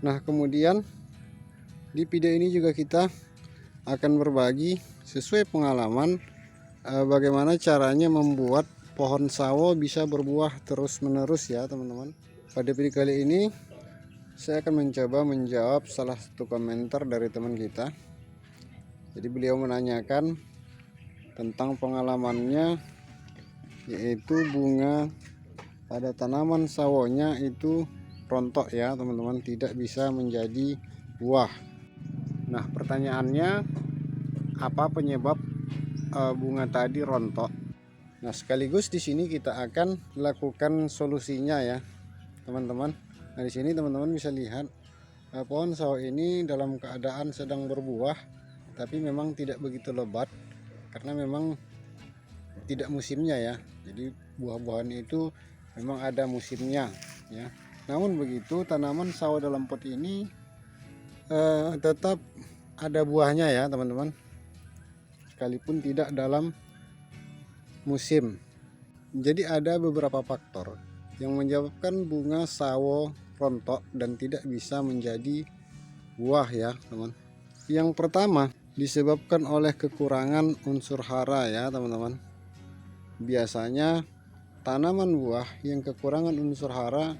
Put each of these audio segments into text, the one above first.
Nah, kemudian di video ini juga kita akan berbagi sesuai pengalaman bagaimana caranya membuat pohon sawo bisa berbuah terus-menerus ya teman-teman. Pada video kali ini saya akan mencoba menjawab salah satu komentar dari teman kita. Jadi beliau menanyakan tentang pengalamannya, yaitu bunga pada tanaman sawonya itu rontok ya teman-teman, tidak bisa menjadi buah. Nah, pertanyaannya, apa penyebab bunga tadi rontok? Nah, sekaligus di sini kita akan lakukan solusinya ya teman-teman. Nah, di sini teman-teman bisa lihat pohon sawo ini dalam keadaan sedang berbuah, tapi memang tidak begitu lebat karena memang tidak musimnya ya. Jadi buah-buahan itu memang ada musimnya ya. Namun begitu, tanaman sawo dalam pot ini tetap ada buahnya ya teman-teman, sekalipun tidak dalam musim. Jadi ada beberapa faktor yang menyebabkan bunga sawo rontok dan tidak bisa menjadi buah ya teman. Yang pertama disebabkan oleh kekurangan unsur hara ya teman-teman. Biasanya tanaman buah yang kekurangan unsur hara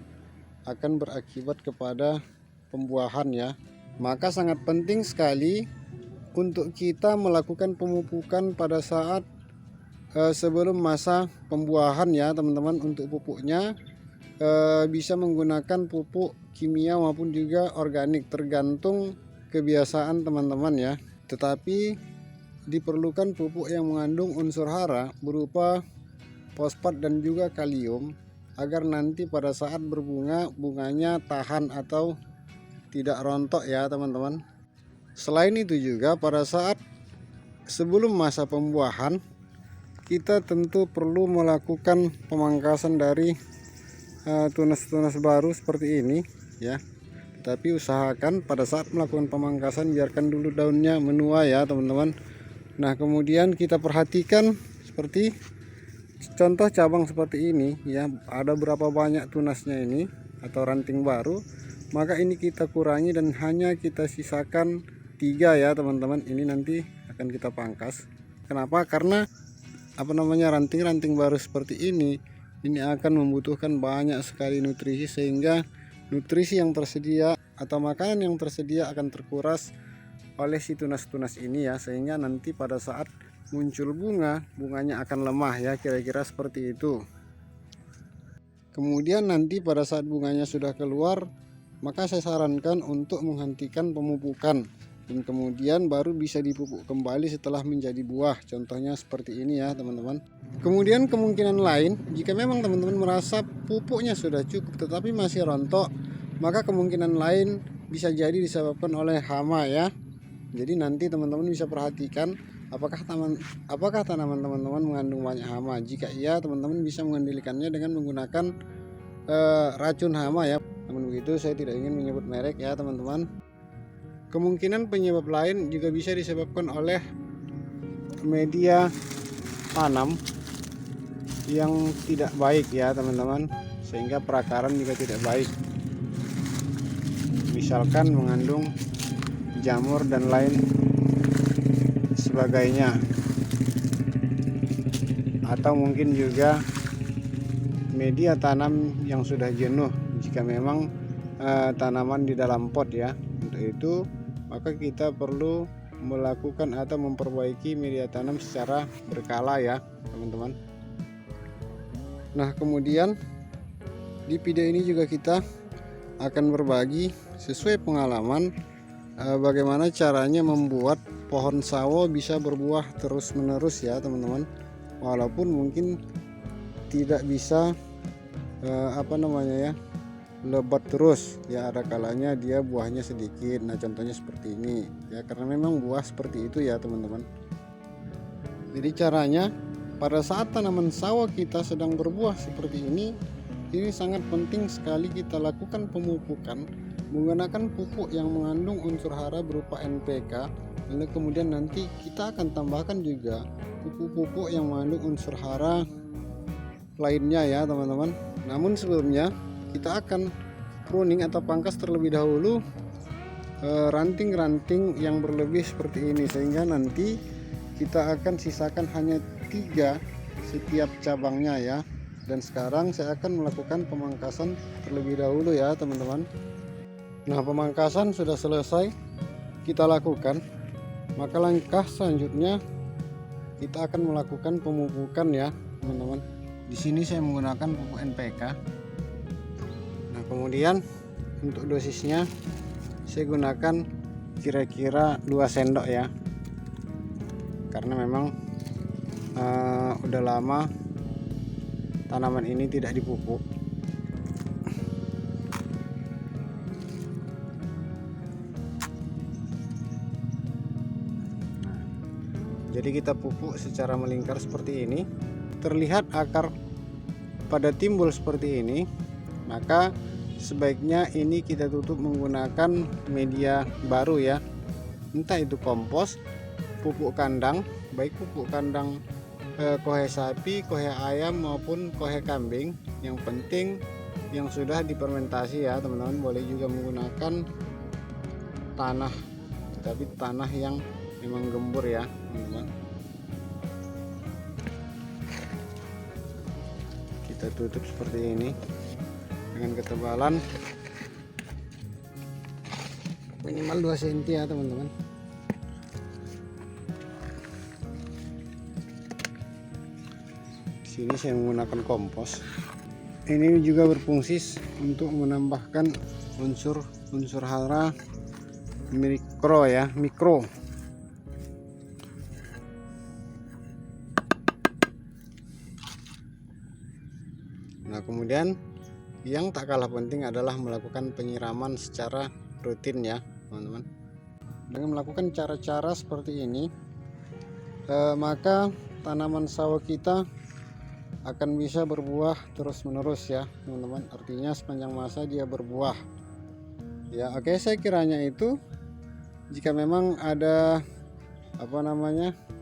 akan berakibat kepada pembuahan ya. Maka sangat penting sekali untuk kita melakukan pemupukan pada saat sebelum masa pembuahan ya teman-teman. Untuk pupuknya bisa menggunakan pupuk kimia maupun juga organik, tergantung kebiasaan teman-teman ya. Tetapi diperlukan pupuk yang mengandung unsur hara berupa fosfat dan juga kalium, agar nanti pada saat berbunga, bunganya tahan atau tidak rontok ya teman-teman. Selain itu juga pada saat sebelum masa pembuahan, kita tentu perlu melakukan pemangkasan dari tunas-tunas baru seperti ini ya. Tapi usahakan pada saat melakukan pemangkasan biarkan dulu daunnya menua ya teman-teman. Nah, kemudian kita perhatikan seperti contoh cabang seperti ini ya, ada berapa banyak tunasnya ini atau ranting baru. Maka ini kita kurangi dan hanya kita sisakan 3 ya teman-teman. Ini nanti akan kita pangkas. Kenapa? Karena ranting-ranting baru seperti ini akan membutuhkan banyak sekali nutrisi, sehingga nutrisi yang tersedia atau makanan yang tersedia akan terkuras oleh si tunas-tunas ini ya, sehingga nanti pada saat muncul bunganya akan lemah ya, kira-kira seperti itu. Kemudian nanti pada saat bunganya sudah keluar, maka saya sarankan untuk menghentikan pemupukan dan kemudian baru bisa dipupuk kembali setelah menjadi buah. Contohnya seperti ini ya teman-teman. Kemudian kemungkinan lain, jika memang teman-teman merasa pupuknya sudah cukup tetapi masih rontok, maka kemungkinan lain bisa jadi disebabkan oleh hama ya. Jadi nanti teman-teman bisa perhatikan apakah tanaman teman-teman mengandung banyak hama. Jika iya, teman-teman bisa mengendalikannya dengan menggunakan racun hama ya. Namun begitu, saya tidak ingin menyebut merek ya teman-teman. Kemungkinan penyebab lain juga bisa disebabkan oleh media tanam yang tidak baik ya teman-teman, sehingga perakaran juga tidak baik. Misalkan mengandung jamur dan lain sebagainya, atau mungkin juga media tanam yang sudah jenuh jika memang tanaman di dalam pot ya. Untuk itu maka kita perlu melakukan atau memperbaiki media tanam secara berkala ya teman-teman. Nah, kemudian di video ini juga kita akan berbagi sesuai pengalaman bagaimana caranya membuat pohon sawo bisa berbuah terus-menerus ya teman-teman. Walaupun mungkin tidak bisa lebat terus ya, ada kalanya dia buahnya sedikit. Nah, contohnya seperti ini ya, karena memang buah seperti itu ya teman-teman. Jadi caranya pada saat tanaman sawo kita sedang berbuah seperti ini sangat penting sekali kita lakukan pemupukan menggunakan pupuk yang mengandung unsur hara berupa NPK. Lalu kemudian nanti kita akan tambahkan juga pupuk-pupuk yang mengandung unsur hara lainnya ya teman-teman. Namun sebelumnya kita akan pruning atau pangkas terlebih dahulu ranting-ranting yang berlebih seperti ini, sehingga nanti kita akan sisakan hanya 3 setiap cabangnya ya. Dan sekarang saya akan melakukan pemangkasan terlebih dahulu ya teman-teman. Nah, pemangkasan sudah selesai kita lakukan, maka langkah selanjutnya kita akan melakukan pemupukan ya teman-teman. Di sini saya menggunakan pupuk NPK. Nah, kemudian untuk dosisnya saya gunakan kira-kira 2 sendok ya, karena memang udah lama tanaman ini tidak dipupuk. Jadi kita pupuk secara melingkar seperti ini. Terlihat akar pada timbul seperti ini, maka sebaiknya ini kita tutup menggunakan media baru ya, entah itu kompos, pupuk kandang, baik pupuk kandang kohe sapi, kohe ayam maupun kohe kambing. Yang penting yang sudah difermentasi ya teman-teman. Boleh juga menggunakan tanah, tapi tanah yang memang gembur ya teman-teman. Kita tutup seperti ini dengan ketebalan minimal 2 cm ya teman-teman. Di sini saya menggunakan kompos. Ini juga berfungsi untuk menambahkan unsur hara mikro ya, mikro. Nah, kemudian yang tak kalah penting adalah melakukan penyiraman secara rutin ya teman-teman. Dengan melakukan cara-cara seperti ini, maka tanaman sawo kita akan bisa berbuah terus-menerus ya teman-teman. Artinya sepanjang masa dia berbuah ya. Oke, saya kiranya itu. Jika memang ada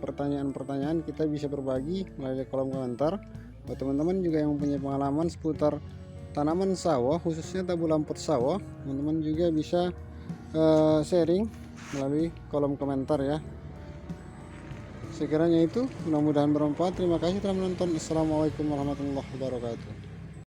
pertanyaan-pertanyaan, kita bisa berbagi melalui kolom komentar. Buat teman-teman juga yang punya pengalaman seputar tanaman sawah, khususnya tabu lampot sawah, teman-teman juga bisa sharing melalui kolom komentar ya. Sekiranya itu, mudah-mudahan bermanfaat. Terima kasih telah menonton. Assalamualaikum warahmatullahi wabarakatuh.